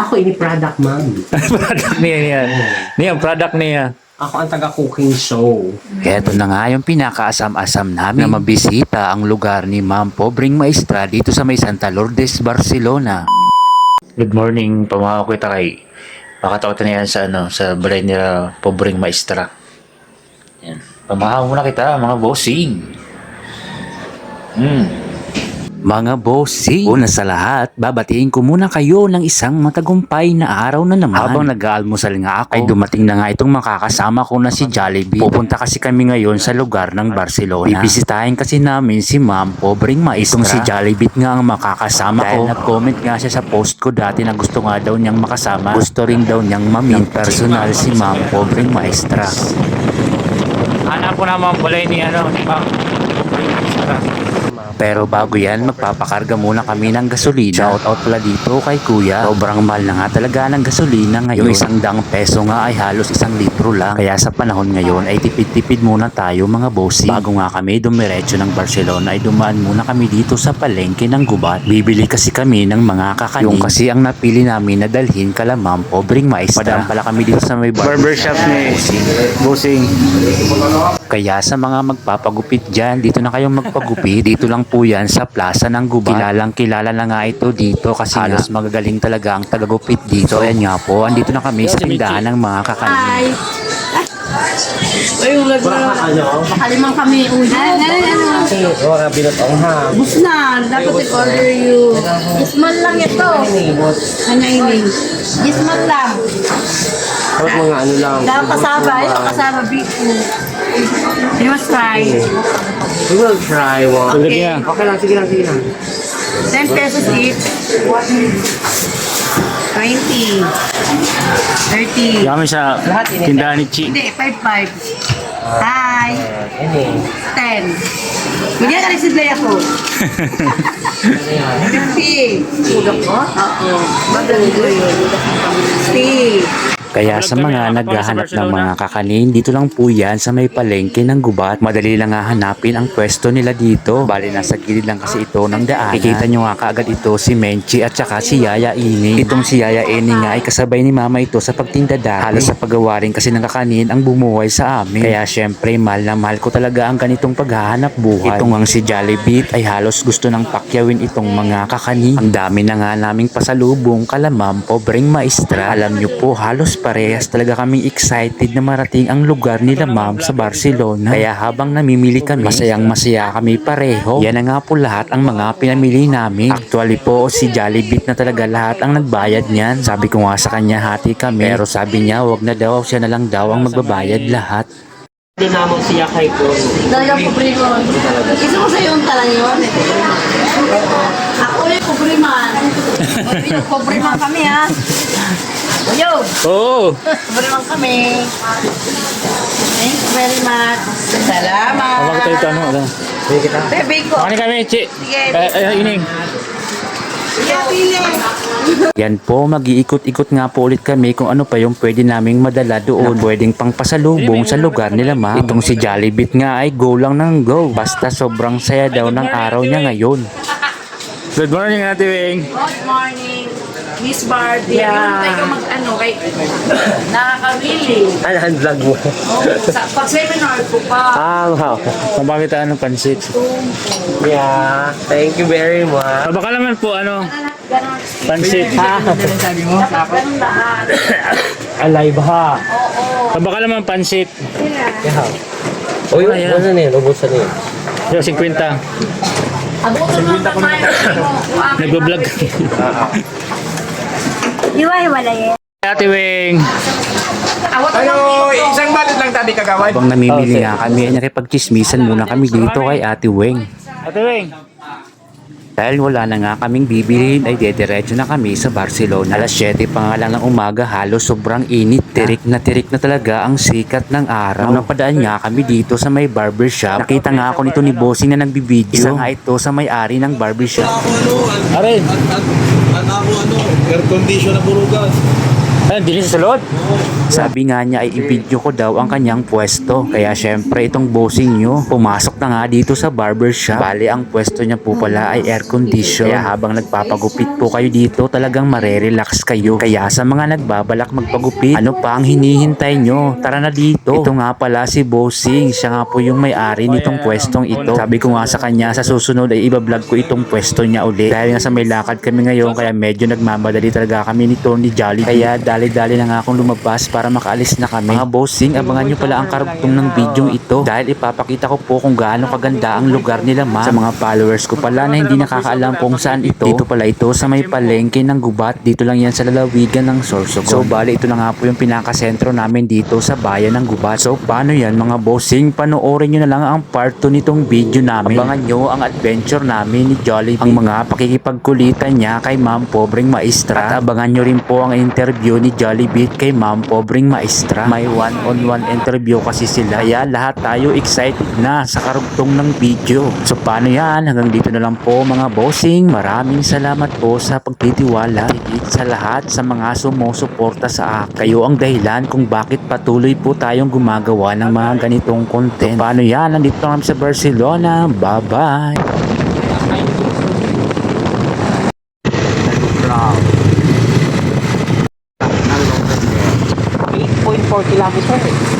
Ako ini product ma'am. Product niya yan. Niya, product niya. Ako ang taga-cooking show. Eto na nga yung pinakaasam-asam namin na mabisita ang lugar ni Ma'am Pobreng Maestra dito sa may Santa Lourdes, Barcelona. Good morning, pamahaw ko kita kay makatawag na yan sa balay nila Pobreng Maestra. Yan. Pamahaw muna kita mga bossing. Mga bossing, una sa lahat, babatiin ko muna kayo ng isang matagumpay na araw na naman. Habang nag-aalmusal nga ako, ay dumating na nga itong makakasama ko na si Jollibee. Pupunta kasi kami ngayon sa lugar ng Barcelona. Bibisitahin kasi namin si Ma'am Pobreng Maestra. Itong si Jollibee nga ang makakasama ko. Dahil nag-comment nga siya sa post ko dati na gusto nga daw niyang makasama. Gusto rin daw niyang ma-meet personal si Ma'am Pobreng Maestra. Hanap ko naman balay ni Ma'am Pobreng Maestra. Pero bago yan, magpapakarga muna kami ng gasolina. Shout out pala dito kay Kuya. Sobrang mahal na nga talaga ng gasolina ngayon. Yung 100 peso nga ay halos 1 litro lang. Kaya sa panahon ngayon ay tipid-tipid muna tayo mga bossy. Bago nga kami dumiretso ng Barcelona ay dumaan muna kami dito sa palengke ng Gubat. Bibili kasi kami ng mga kakanin. Yung kasi ang napili namin na dalhin kala Ma'am Pobreng Maestra. Padaan pala kami dito sa may barbershop ni Bossing. Kaya sa mga magpapagupit dyan, dito na kayong magpagupit. Dito lang po yan sa plaza ng Gubat. Kilalang kilala na nga ito dito kasi halos magagaling talaga ang tagagupit dito. So ayan nga po, andito na kami sa tindahan ng mga kakanin. Hi! Ay, ulag na. Makalimang kami. Wala binatong ha. Bus na. Dapat i-order you. Gisman lang ito. Ano ini? Gisman lang. Tapos mga ano lang. Dapat kasama. Ito kasama biko. You must try. We will try one. Okay. Okay lang, sige lang. 10 pesos each. 20. 30. Kami sa tindahan ni Chi. Hindi, 5-5. Hi! Ini. 10. Hindi ka residlay ako. 50. Uga ko? Oo. Maganda yun. 60. Kaya sa mga naghahanap ng mga kakanin, dito lang po yan sa may palengke ng Gubat. Madali lang nga hanapin ang pwesto nila dito. Bali nasa gilid lang kasi ito ng daan. Kikita nyo nga kaagad ito si Menchi at saka si Yaya Ini. Itong si Yaya Ini nga ay kasabay ni Mama ito sa pagtinda dati. Halos sa paggawa rin kasi ng kakanin ang bumuhay sa amin. Kaya syempre mahal na mahal ko talaga ang ganitong paghahanap buhay. Itong ang si Jollibee ay halos gusto ng pakyawin itong mga kakanin. Ang dami na nga naming pasalubong kala Ma'am Pobreng Maestra. Alam nyo po halos parehas talaga kaming excited na marating ang lugar nila Ma'am sa Barcelona. Kaya habang namimili kami, masayang masaya kami pareho. Yan na nga po lahat ang mga pinamili namin. Actually po si Jollibee na talaga lahat ang nagbayad niyan. Sabi ko nga sa kanya hati kami. Pero sabi niya wag na daw, siya na lang daw ang magbabayad lahat. Hindi naman siya kay ko. Talagang kubriman. Gusto mo sa yung talang yun? Ako yung kubriman. Kubriman kami ha. Yo! Oo! Kubriman kami. Thank you very much. Salamat. Bakit ito ano? Sige kita. Bebe ko. Ano kami, Chi? Sige. Ining. Sige, pili. Yan po, mag-iikot-ikot nga po ulit kami kung ano pa yung pwede naming madala doon. Na pwedeng pang pasalubong sa lugar nila Ma'am. Itong si Jollibee nga ay go lang ng go. Basta sobrang saya daw ng araw niya ngayon. Good morning, Ate Wing. Good morning. Miss Barbie. Yeah. Tayo mag-ano, kay nakakawili. Ano vlog mo? Pag-seminar ko pa. Wow. Mabagitaan ng pansit. Yeah. Thank you very much. Baka naman po, ano, Ganon. pansit. Sabi mo? Ganon lahat. Alive ha. Oo. Baka naman pansit. Yeah. Uy, ano na yun? Ubusan na yun. Yo, 50. Abuto mo naman. Nagbablog. Hiwa-hiwalay. Ate Wing. Ano, isang balot lang tadi kagawad. Habang namimili nga kami, ay nakipagchismisan muna kami dito kay Ate Wing. Ate Wing. Dahil wala na nga kaming bibilhin ay dediretso na kami sa Barcelona. Alas 7 pa nga lang ng umaga, halos sobrang init. Tirik na talaga ang sikat ng araw. Nung napadaan nga kami dito sa may barbershop, nakita nga ako nito ni Bossing na nagbibideo. Isa nga ito sa may-ari ng barbershop. Arin! Ako air condition na burugas. Ayun, dili sa sulod. Sabi nga niya ay i-video ko daw ang kanyang pwesto. Kaya syempre itong bossing nyo, pumasok na nga dito sa barbershop. Bali ang pwesto niya po pala ay air condition. Kaya habang nagpapagupit po kayo dito, talagang marerelax kayo. Kaya sa mga nagbabalak magpagupit, ano pa ang hinihintay nyo? Tara na dito. Ito nga pala si bossing. Siya nga po yung may-ari nitong pwestong ito. Sabi ko nga sa kanya, sa susunod ay ibablog ko itong pwesto niya uli. Dahil nga sa may lakad kami ngayon, kaya medyo nagmamadali talaga kami nito ni Jollibee. Kaya dali-dali na nga akong lumabas para makaalis na kami. Mga bossing, abangan nyo pala ang karugtong ng video ito. Dahil ipapakita ko po kung gaano kaganda ang lugar nila ma'am. Sa mga followers ko pala na hindi nakakaalam kung saan ito. Dito pala ito sa may palengke ng Gubat. Dito lang yan sa lalawigan ng Sorsogon. So bali ito na nga po yung pinakasentro namin dito sa bayan ng Gubat. So paano yan mga bossing? Panoorin nyo na lang ang part 2 nitong video namin. Abangan nyo ang adventure namin ni Jollibee. Ang mga pakikipagkulitan niya kay Ma'am Pobreng Maestra. At abangan nyo rin po ang interview ni Jollibee kay Ma'am Pobreng Maestra. May one-on-one interview kasi sila. Kaya lahat tayo excited na sa karugtong ng video. So paano yan? Hanggang dito na lang po mga bossing. Maraming salamat po sa pagtitiwala. Higit sa lahat sa mga sumusuporta sa akin. Kayo ang dahilan kung bakit patuloy po tayong gumagawa ng mga ganitong content. So paano yan? Nandito lang kami sa Barcelona. Bye-bye! 8.4 kilometers.